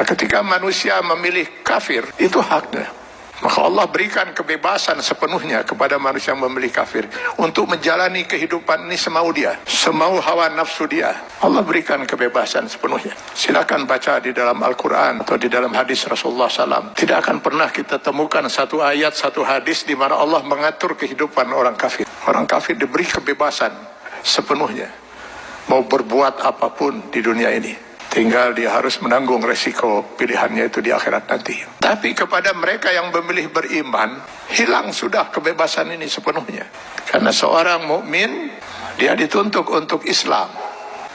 Ketika manusia memilih kafir, itu haknya. Maka Allah berikan kebebasan sepenuhnya kepada manusia yang memilih kafir untuk menjalani kehidupan ini semau dia, semau hawa nafsu dia. Allah berikan kebebasan sepenuhnya. Silakan baca di dalam Al-Quran atau di dalam hadis Rasulullah SAW. Tidak akan pernah kita temukan satu ayat, satu hadis di mana Allah mengatur kehidupan orang kafir. Orang kafir diberi kebebasan sepenuhnya, mau berbuat apapun di dunia ini. Tinggal dia harus menanggung resiko pilihannya itu di akhirat nanti. Tapi kepada mereka yang memilih beriman, hilang sudah kebebasan ini sepenuhnya. Karena seorang mukmin dia dituntut untuk Islam.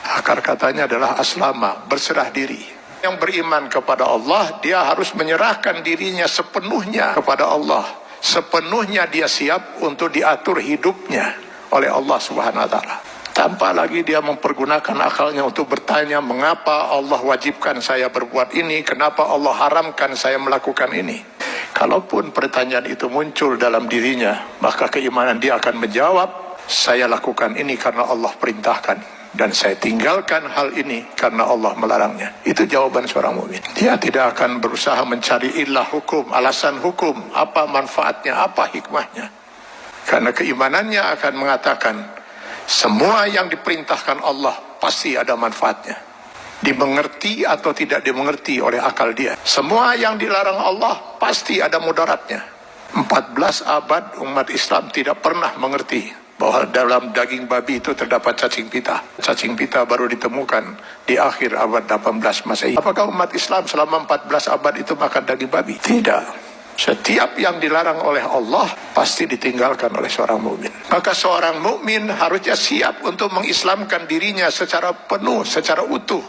Akar katanya adalah aslama, berserah diri. Yang beriman kepada Allah, dia harus menyerahkan dirinya sepenuhnya kepada Allah. Sepenuhnya dia siap untuk diatur hidupnya oleh Allah Subhanahu wa taala. Tanpa lagi dia mempergunakan akalnya untuk bertanya, mengapa Allah wajibkan saya berbuat ini, kenapa Allah haramkan saya melakukan ini. Kalaupun pertanyaan itu muncul dalam dirinya, maka keimanan dia akan menjawab, saya lakukan ini karena Allah perintahkan, dan saya tinggalkan hal ini karena Allah melarangnya. Itu jawaban seorang mukmin. Dia tidak akan berusaha mencari ilah hukum, alasan hukum, apa manfaatnya, apa hikmahnya. Karena keimanannya akan mengatakan, semua yang diperintahkan Allah pasti ada manfaatnya. Dimengerti atau tidak dimengerti oleh akal dia. Semua yang dilarang Allah pasti ada mudaratnya. 14 abad umat Islam tidak pernah mengerti bahwa dalam daging babi itu terdapat cacing pita. Cacing pita baru ditemukan di akhir abad 18 Masehi. Apakah umat Islam selama 14 abad itu makan daging babi? Tidak. Setiap yang dilarang oleh Allah pasti ditinggalkan oleh seorang mukmin. Maka seorang mukmin harusnya siap untuk mengislamkan dirinya secara penuh, secara utuh,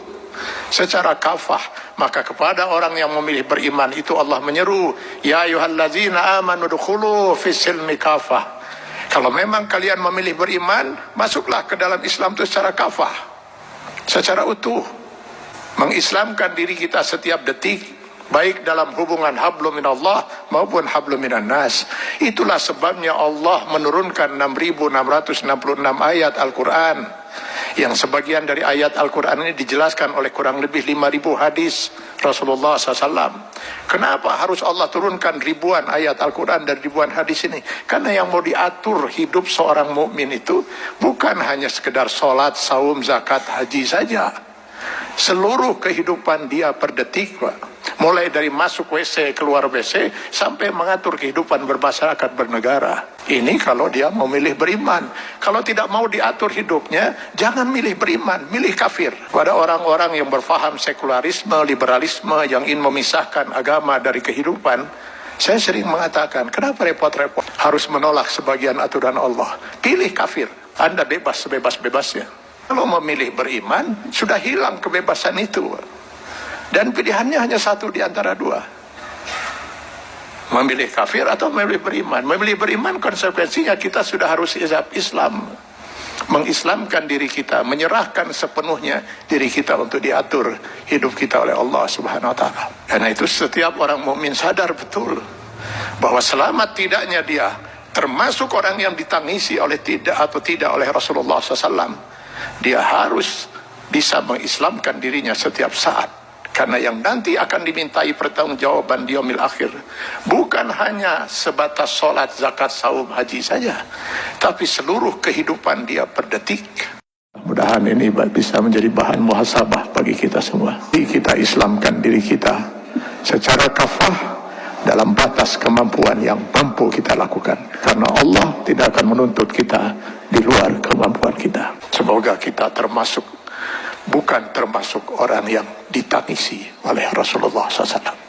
secara kafah. Maka kepada orang yang memilih beriman itu Allah menyeru, ya ayyuhallazina amanu dukhulu fis silmi kafah. Kalau memang kalian memilih beriman, masuklah ke dalam Islam itu secara kafah, secara utuh. Mengislamkan diri kita setiap detik, baik dalam hubungan hablum minallah maupun hablum minan nas. Itulah sebabnya Allah menurunkan 6.666 ayat Al-Quran, yang sebagian dari ayat Al-Quran ini dijelaskan oleh kurang lebih 5.000 hadis Rasulullah SAW. Kenapa harus Allah turunkan ribuan ayat Al-Quran dan ribuan hadis ini? Karena yang mau diatur hidup seorang mukmin itu bukan hanya sekedar sholat, saum, zakat, haji saja. Seluruh kehidupan dia per detik, Pak. Mulai dari masuk WC, keluar WC, sampai mengatur kehidupan bermasyarakat, bernegara. Ini kalau dia mau milih beriman. Kalau tidak mau diatur hidupnya, jangan milih beriman, milih kafir. Pada orang-orang yang berfaham sekularisme, liberalisme, yang ingin memisahkan agama dari kehidupan, saya sering mengatakan, kenapa repot-repot harus menolak sebagian aturan Allah? Pilih kafir, Anda bebas sebebas-bebasnya. Kalau memilih beriman, sudah hilang kebebasan itu. Dan pilihannya hanya satu di antara dua. Memilih kafir atau memilih beriman. Memilih beriman konsekuensinya kita sudah harus Islam. Mengislamkan diri kita, menyerahkan sepenuhnya diri kita untuk diatur hidup kita oleh Allah Subhanahu wa taala. Karena itu setiap orang mukmin sadar betul bahwa selamat tidaknya dia termasuk orang yang ditangisi oleh tidak oleh Rasulullah SAW. Dia harus bisa mengislamkan dirinya setiap saat. Karena yang nanti akan dimintai pertanggungjawaban di yaumil akhir bukan hanya sebatas sholat, zakat, saum, haji saja, tapi seluruh kehidupan dia per detik. Mudah-mudahan ini bisa menjadi bahan muhasabah bagi kita semua. Kita islamkan diri kita secara kafah dalam batas kemampuan yang mampu kita lakukan. Karena Allah tidak akan menuntut kita di luar kemampuan kita. Semoga kita bukan termasuk orang yang ditangisi oleh Rasulullah SAW.